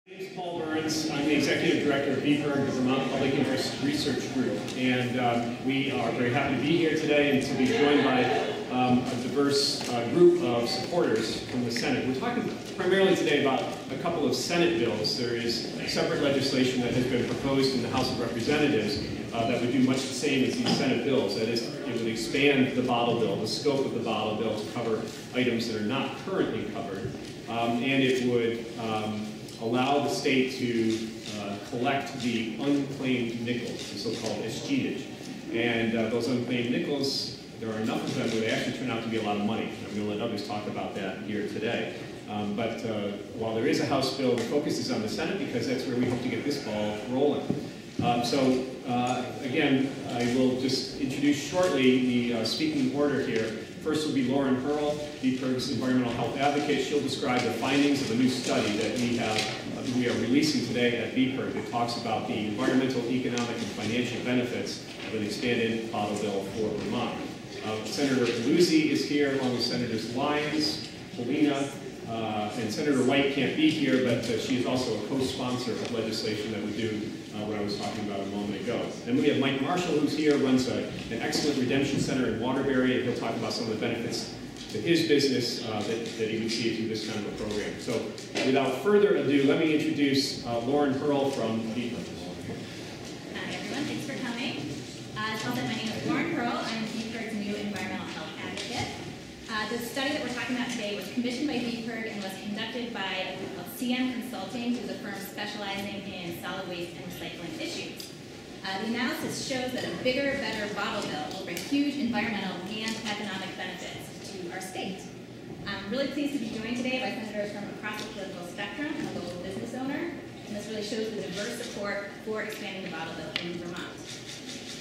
My name is Paul Burns. I'm the Executive Director of VPIRG, the Vermont Public Interest Research Group. And we are very happy to be here today and to be joined by a diverse group of supporters from the Senate. We're talking primarily today about a couple of Senate bills. There is separate legislation that has been proposed in the House of Representatives that would do much the same as these Senate bills. That is, it would expand the bottle bill, the scope of the bottle bill, to cover items that are not currently covered. And it would allow the state to collect the unclaimed nickels, the so-called esgeage. And those unclaimed nickels, there are enough of them where they actually turn out to be a lot of money. I'm going to let others talk about that here today. But while there is a House bill, the focus is on the Senate because that's where we hope to get this ball rolling. Again, I will just introduce shortly the speaking order here. First will be Lauren Hurl, VPIRG's environmental health advocate. She'll describe the findings of a new study that we are releasing today at VPIRG that talks about the environmental, economic, and financial benefits of an expanded bottle bill for Vermont. Senator Luzzi is here, along with Senators Lyons, Polina, and Senator White can't be here, but she is also a co-sponsor of legislation that would do what I was talking about a moment ago. Then we have Mike Marshall, who's here, runs an excellent redemption center in Waterbury, and he'll talk about some of the benefits to his business that he would see through this kind of a program. So without further ado, let me introduce Lauren Hurl from VPIRG. Hi everyone, thanks for coming. As Paul said, my name is Lauren Hurl. I'm VPIRG's new environmental health advocate. The study that we're talking about today was commissioned by VPIRG and was conducted by a group called CM Consulting, who's a firm specializing in solid waste and recycling issues. The analysis shows that a bigger, better bottle bill will bring huge environmental and economic benefits to our state. I'm really pleased to be joined today by senators from across the political spectrum and a local business owner, and this really shows the diverse support for expanding the bottle bill in Vermont.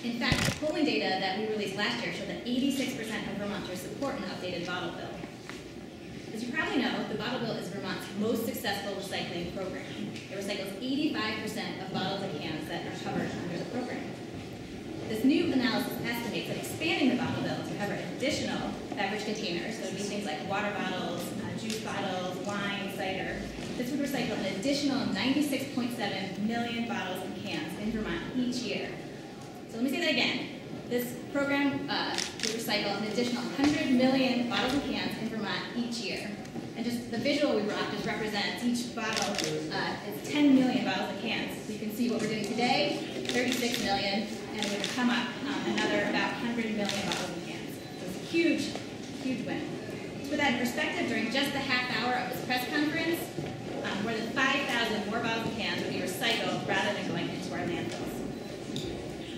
In fact, polling data that we released last year showed that 86% of Vermonters support an updated bottle bill. As you probably know, the bottle bill is Vermont's most successful recycling program. It recycles 85% of bottles and cans that are covered under the program. This new analysis estimates that expanding the bottle bill to cover additional beverage containers, so it would be things like water bottles, juice bottles, wine, cider, this would recycle an additional 96.7 million bottles and cans in Vermont each year. So let me say that again. This program would recycle an additional 100 million bottles and cans in Vermont each year. And just the visual we brought just represents each bottle is 10 million bottles and cans. So you can see what we're doing today, 36 million, and we're going to come up another about 100 million bottles and cans. So it's a huge, huge win. To put that in perspective, during just the half hour of this press conference, more than 5,000 more bottles and cans would be recycled rather than going into our landfills.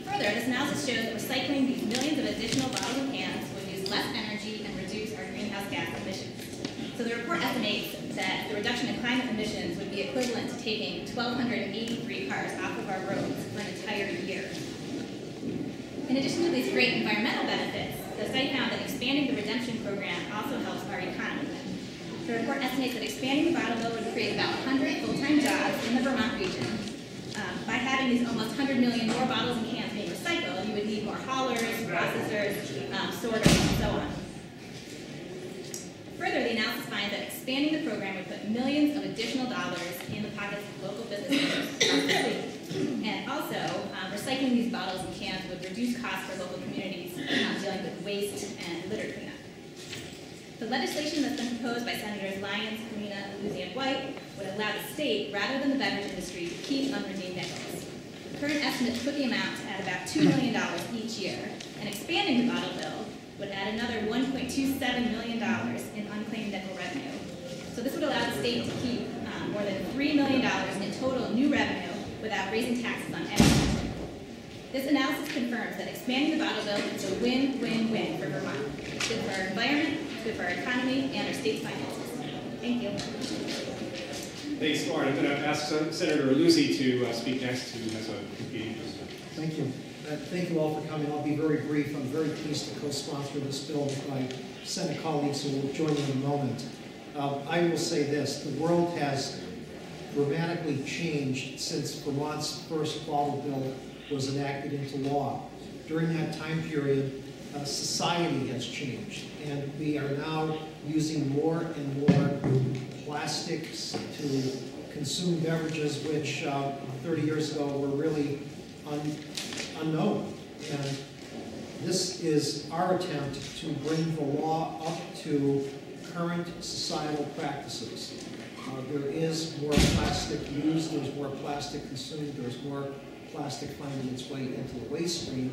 Further, this analysis shows that recycling these millions of additional bottles and cans would use less energy and reduce our greenhouse gas emissions. So the report estimates that the reduction in climate emissions would be equivalent to taking 1,283 cars off of our roads for an entire year. In addition to these great environmental benefits, the study found that expanding the redemption program also helps our economy. The report estimates that expanding the bottle bill would create about 100 full-time jobs in the Vermont region. By having these almost 100 million more bottles and cans being recycled, you would need more haulers, processors, sorters, and so on. Further, the analysis finds that expanding the program would put millions of additional dollars in the pockets of local business owners across the state. And also, recycling these bottles and cans would reduce costs for local communities dealing with waste and litter cleanup. The legislation that's been proposed by Senators Lyons, Polina, Luzzi, and White would allow the state, rather than the beverage industry, to keep unredeemed nickels. The current estimates put the amount at about $2 million each year, and expanding the bottle bill would add another $1.27 million in unclaimed nickel revenue. So this would allow the state to keep more than $3 million in total new revenue without raising taxes on anything. This analysis confirms that expanding the bottle bill is a win-win-win for Vermont. It's good for our environment, it's good for our economy, and our state's finances. Thank you. Thanks, Lauren. I'm going to ask Senator Luzzi to speak next, who has a competing question. Thank you. Thank you all for coming. I'll be very brief. I'm very pleased to co-sponsor this bill with my Senate colleagues who will join me in a moment. I will say this. The world has dramatically changed since Vermont's first bottle bill was enacted into law. During that time period, society has changed, and we are now using more and more plastics to consume beverages which 30 years ago were really unknown. And this is our attempt to bring the law up to current societal practices. There is more plastic used, there's more plastic consumed, there's more plastic finding its way into the waste stream.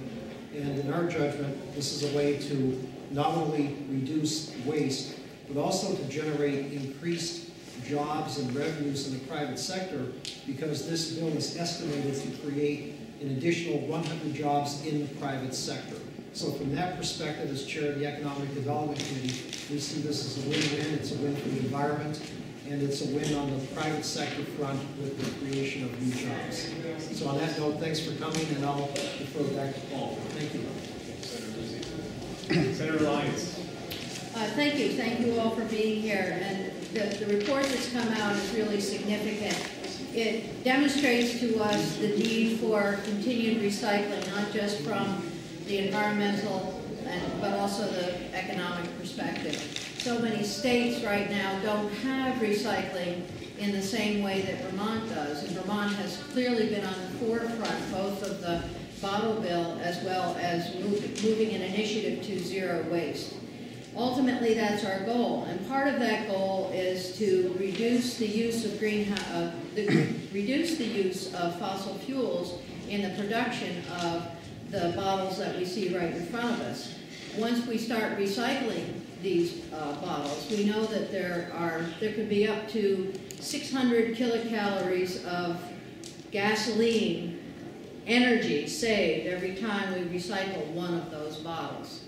And in our judgment, this is a way to not only reduce waste, but also to generate increased jobs and revenues in the private sector, because this bill is estimated to create an additional 100 jobs in the private sector. So from that perspective, as chair of the Economic Development Committee, we see this as a win-win. It's a win for the environment, and it's a win on the private sector front with the creation of new jobs. So on that note, thanks for coming, and I'll defer back to Paul. Thank you. Senator Lyons. Thank you. Thank you all for being here. And the report that's come out is really significant. It demonstrates to us the need for continued recycling, not just from the environmental but also the economic perspective. So many states right now don't have recycling in the same way that Vermont does. And Vermont has clearly been on the forefront both of the bottle bill as well as moving an initiative to zero waste. Ultimately, that's our goal, and part of that goal is to reduce the use of reduce the use of fossil fuels in the production of the bottles that we see right in front of us. Once we start recycling these bottles, we know that there could be up to 600 kilocalories of gasoline energy saved every time we recycle one of those bottles.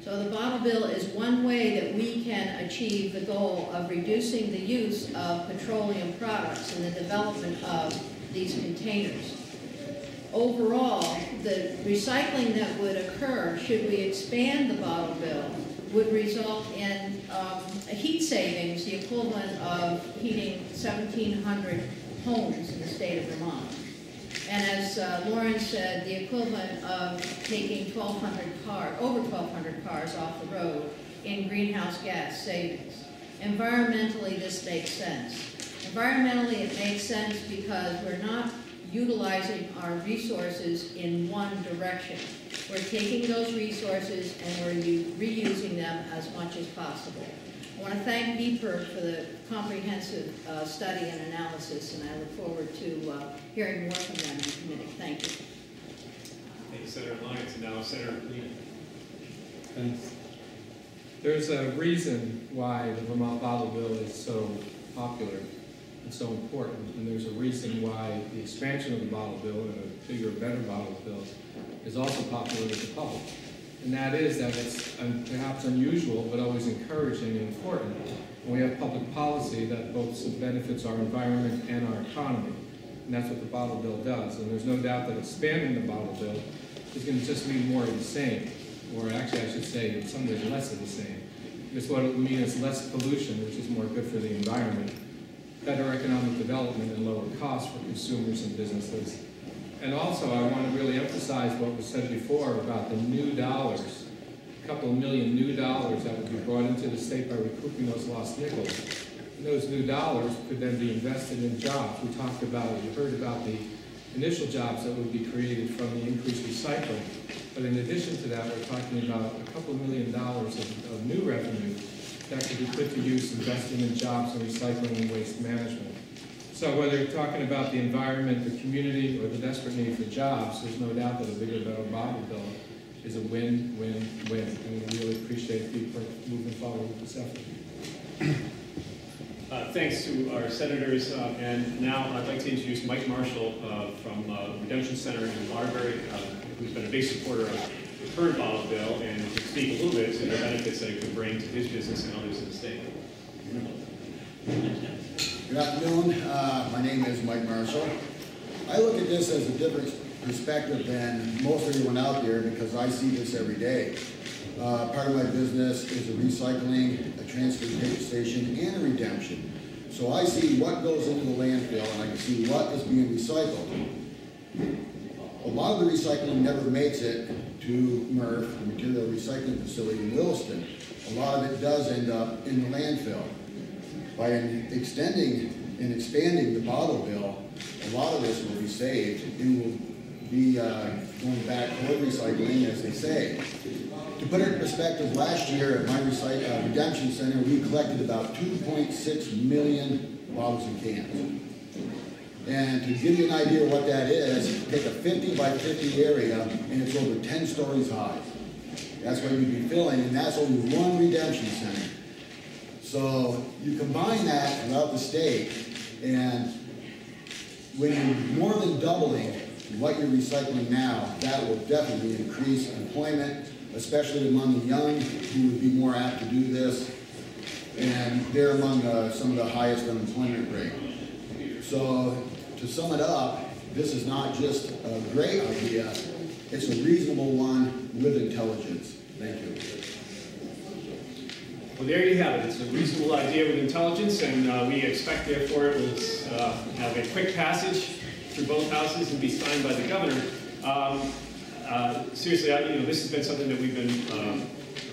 So the bottle bill is one way that we can achieve the goal of reducing the use of petroleum products and the development of these containers. Overall, the recycling that would occur, should we expand the bottle bill, would result in a heat savings, the equivalent of heating 1,700 homes in the state of Vermont. And as Lauren said, the equivalent of taking over 1,200 cars off the road in greenhouse gas savings. Environmentally, this makes sense. Environmentally, it makes sense because we're not utilizing our resources in one direction. We're taking those resources and we're reusing them as much as possible. I want to thank BPERG for the comprehensive study and analysis, and I look forward to hearing more from them in committee. Thank you. Thank you, Senator Lyons. And now Senator Green. Thanks. There's a reason why the Vermont bottle bill is so popular and so important, and there's a reason why the expansion of the bottle bill and a bigger, better bottle bill is also popular with the public. And that is that it's perhaps unusual, but always encouraging and important. And we have public policy that both benefits our environment and our economy. And that's what the bottle bill does. And there's no doubt that expanding the bottle bill is going to just mean more of the same. Or actually, I should say, in some ways, less of the same. Because what it will mean is less pollution, which is more good for the environment, better economic development, and lower costs for consumers and businesses. And also, I want to really emphasize what was said before about the new dollars, a couple of million new dollars that would be brought into the state by recouping those lost nickels. And those new dollars could then be invested in jobs. We talked about it, you heard about the initial jobs that would be created from the increased recycling. But in addition to that, we're talking about a couple of $1 million of new revenue that could be put to use investing in jobs and recycling and waste management. So whether you're talking about the environment, the community, or the desperate need for jobs, there's no doubt that a bigger, better bottle bill is a win, win, win. And we really appreciate people moving forward with this effort. Thanks to our senators. And now I'd like to introduce Mike Marshall from Redemption Center in Waterbury, who's been a big supporter of the current bottle bill and to speak a little bit to the benefits that it could bring to his business and others in the state. Good afternoon. My name is Mike Marshall. I look at this as a different perspective than most everyone out there because I see this every day. Part of my business is a recycling, a transfer station, and a redemption. So I see what goes into the landfill and I can see what is being recycled. A lot of the recycling never makes it to MRF, the Material Recycling Facility in Williston. A lot of it does end up in the landfill. By extending in expanding the bottle bill, a lot of this will be saved and will be going back toward recycling, as they say. To put it in perspective, last year at my redemption center, we collected about 2.6 million bottles and cans. And to give you an idea of what that is, take a 50 by 50 area, and it's over 10 stories high. That's what you'd be filling, and that's only one redemption center. So you combine that throughout the state, and when you're more than doubling what you're recycling now, that will definitely increase employment, especially among the young, who would be more apt to do this. And they're among some of the highest unemployment rate. So to sum it up, this is not just a great idea, it's a reasonable one with intelligence. Thank you. Well, there you have it. It's a reasonable idea with intelligence, and we expect, therefore, it will have a quick passage through both houses and be signed by the governor. Seriously, this has been something that we've been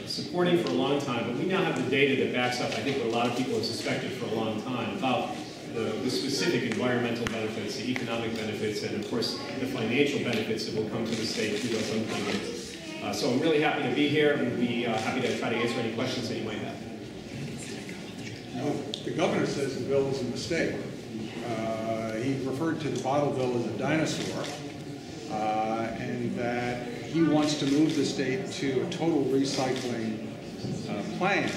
supporting for a long time, but we now have the data that backs up, I think, what a lot of people have suspected for a long time about the specific environmental benefits, the economic benefits, and of course the financial benefits that will come to the state through those unpaid. So I'm really happy to be here and be happy to try to answer any questions that you might have. The governor says the bill is a mistake. He referred to the bottle bill as a dinosaur, and that he wants to move the state to a total recycling plan.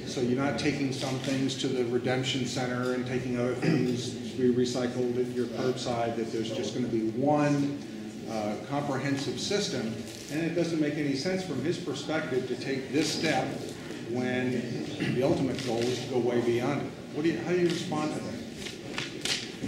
So you're not taking some things to the redemption center and taking other things to be recycled at your curbside, that there's just going to be one comprehensive system. And it doesn't make any sense from his perspective to take this step when the ultimate goal is to go way beyond it. How do you respond to that?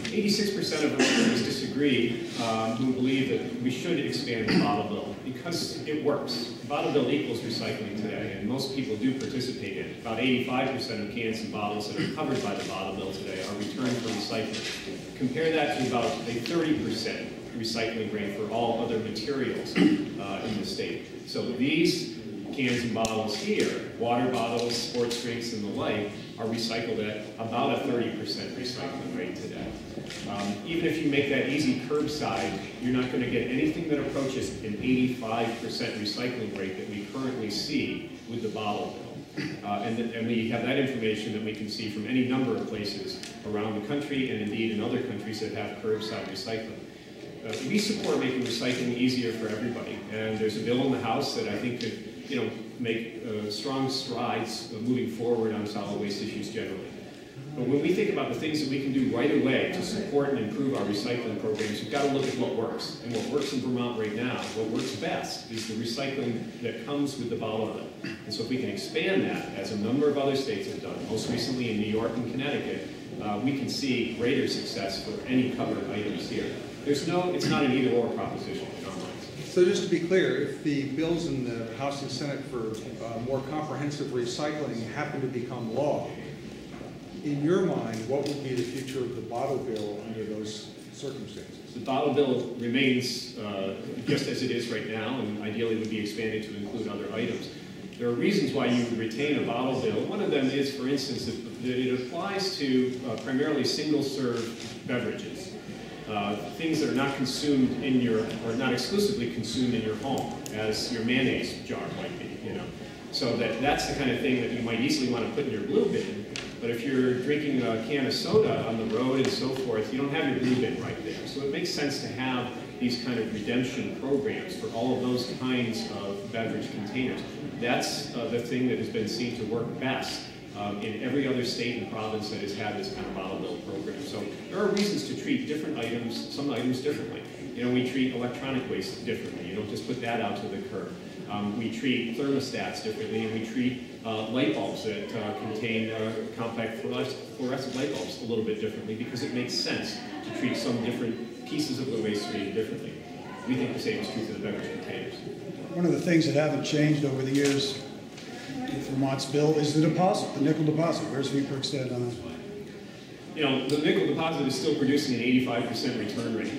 86% of Americans disagree, who believe that we should expand the bottle bill because it works. The bottle bill equals recycling today, and most people do participate in it. About 85% of cans and bottles that are covered by the bottle bill today are returned for recycling. Compare that to about a 30% recycling rate for all other materials in the state. So these cans and bottles here, water bottles, sports drinks, and the like, are recycled at about a 30% recycling rate today. Even if you make that easy curbside, you're not going to get anything that approaches an 85% recycling rate that we currently see with the bottle bill. And we have that information that we can see from any number of places around the country and indeed in other countries that have curbside recycling. We support making recycling easier for everybody, and there's a bill in the House that I think could, make strong strides moving forward on solid waste issues generally. But when we think about the things that we can do right away to support and improve our recycling programs, we've got to look at what works. And what works in Vermont right now, what works best, is the recycling that comes with the bottle bill. And so if we can expand that, as a number of other states have done, most recently in New York and Connecticut, we can see greater success for any covered items here. It's not an either-or proposition in our minds. So just to be clear, if the bills in the House and Senate for more comprehensive recycling happen to become law, in your mind, what would be the future of the bottle bill under those circumstances? The bottle bill remains just as it is right now, and ideally would be expanded to include other items. There are reasons why you would retain a bottle bill. One of them is, for instance, that it applies to primarily single-serve beverages. Things that are not consumed in your, or not exclusively consumed in your home, as your mayonnaise jar might be, So that's the kind of thing that you might easily want to put in your blue bin, but if you're drinking a can of soda on the road and so forth, you don't have your blue bin right there. So it makes sense to have these kind of redemption programs for all of those kinds of beverage containers. That's the thing that has been seen to work best in every other state and province that has had this kind of bottle bill program. So there are reasons to treat different items, some items differently. We treat electronic waste differently. You don't just put that out to the curb. We treat thermostats differently, and we treat light bulbs that contain compact fluorescent light bulbs a little bit differently because it makes sense to treat some different pieces of the waste stream differently. We think the same is true for the beverage containers. One of the things that haven't changed over the years with Vermont's bill is the deposit, the nickel deposit. Where's VPIRG stand on that? The nickel deposit is still producing an 85% return rate.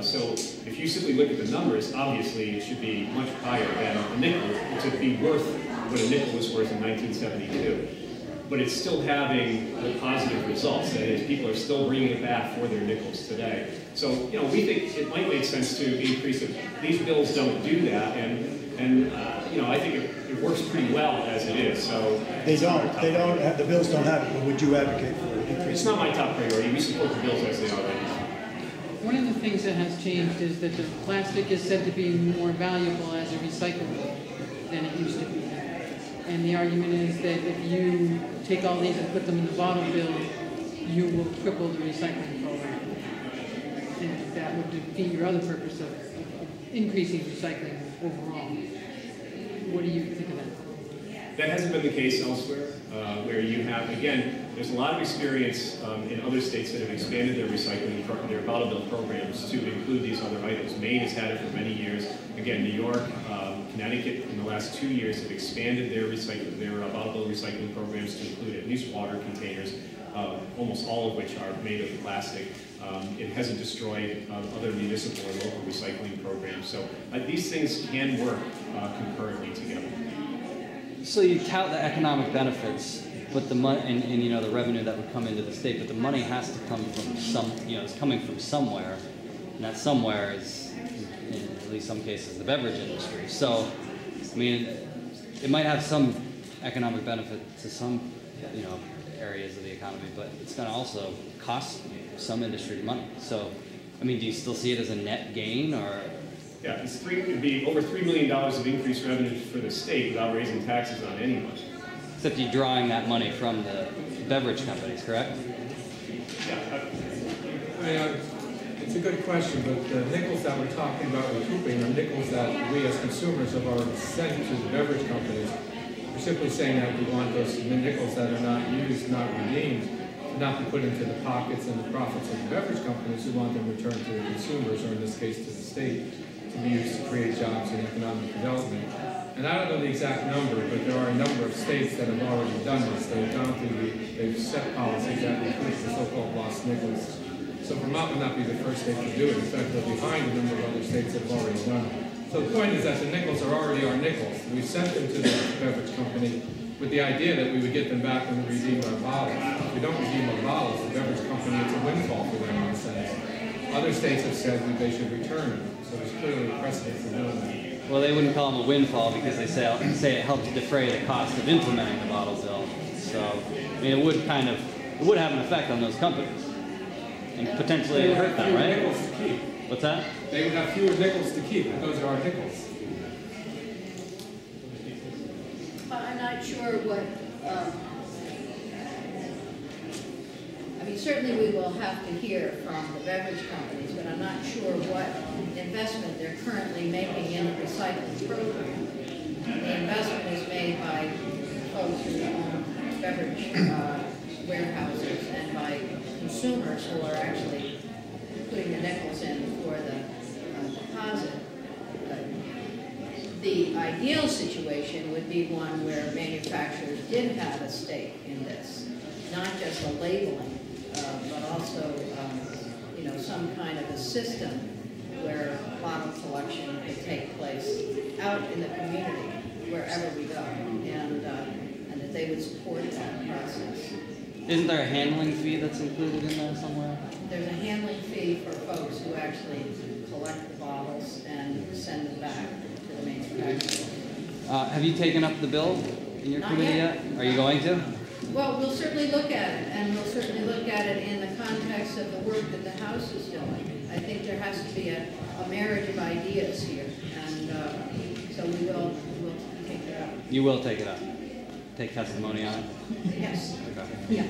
So if you simply look at the numbers, obviously it should be much higher than a nickel to be worth what a nickel was worth in 1972. but it's still having the positive results. That is, people are still bringing it back for their nickels today. So, you know, we think it might make sense to increase it. These bills don't do that, and you know, I think it works pretty well as it is. So They don't have, the bills don't have it, but would you advocate for it? it's not my top priority. We support the bills as they are right now. One of the things that has changed is that the plastic is said to be more valuable as a recyclable than it used to be. And the argument is that if you take all these and put them in the bottle bill, you will cripple the recycling program. And that would defeat your other purpose of increasing recycling overall. What do you think of that? That hasn't been the case elsewhere, where you have, again, there's a lot of experience in other states that have expanded their recycling, their bottle bill programs to include these other items. Maine has had it for many years. Again, New York, Connecticut, in the last 2 years have expanded their bottle bill recycling programs to include at least water containers, almost all of which are made of plastic. It hasn't destroyed other municipal or local recycling programs. So these things can work concurrently together. So you tout the economic benefits, but the money and you know the revenue that would come into the state, but the money has to come from it's coming from somewhere, and that somewhere is, in at least some cases, the beverage industry. So, I mean, it might have some economic benefit to some, areas of the economy, but it's going to also cost some industry money. So, I mean, do you still see it as a net gain, or? Yeah, it would be over $3 million of increased revenue for the state without raising taxes on anyone. Except you're drawing that money from the beverage companies, correct? Yeah. It's a good question, but the nickels that we're talking about recouping are nickels that we as consumers have already sent to the beverage companies. We're simply saying that we want those nickels that are not used, not redeemed, to not be put into the pockets and the profits of the beverage companies. We want them returned to the consumers, or in this case to the state, to be used to create jobs and economic development. And I don't know the exact number, but there are a number of states that have already done this. They've set policies that recoup the so-called lost nickels. So Vermont would not be the first state to do it. In fact, they're behind a number of other states that have already done it. So the point is that the nickels are already our nickels. We sent them to the beverage company with the idea that we would get them back when we redeem our bottles. If we don't redeem our bottles, the beverage company, it's a windfall for them in a sense. Other states have said that they should return them. So there's clearly a precedent for doing that. Well, they wouldn't call them a windfall because they say it helps defray the cost of implementing the bottle bill. So, I mean, it would have an effect on those companies. And potentially it hurt them, right? Nickels to keep. What's that? They would have fewer nickels to keep, and those are our nickels. I'm not sure what, certainly we will have to hear from the beverage companies, but I'm not sure what investment they're currently making in the recycling program. The investment is made by folks who own beverage warehouses and by consumers who are actually putting the nickels in for the deposit. The ideal situation would be one where manufacturers did have a stake in this, not just a labeling, but also, some kind of a system where bottle collection could take place out in the community, wherever we go, and that they would support that process. Isn't there a handling fee that's included in there somewhere? There's a handling fee for folks who actually collect the bottles and send them back to the manufacturer. Have you taken up the bill in your committee yet? Are you going to? Well, we'll certainly look at it, and we'll certainly look at it in the context of the work that the House is doing. I think there has to be a marriage of ideas here, and so we'll take it up. You will take it up? Take testimony on it? Yes. Okay. Yeah.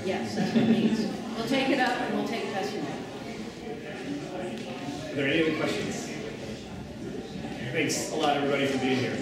Yes, that's what it means. We'll take it up and we'll take testimony. Are there any other questions? Thanks a lot, everybody, for being here.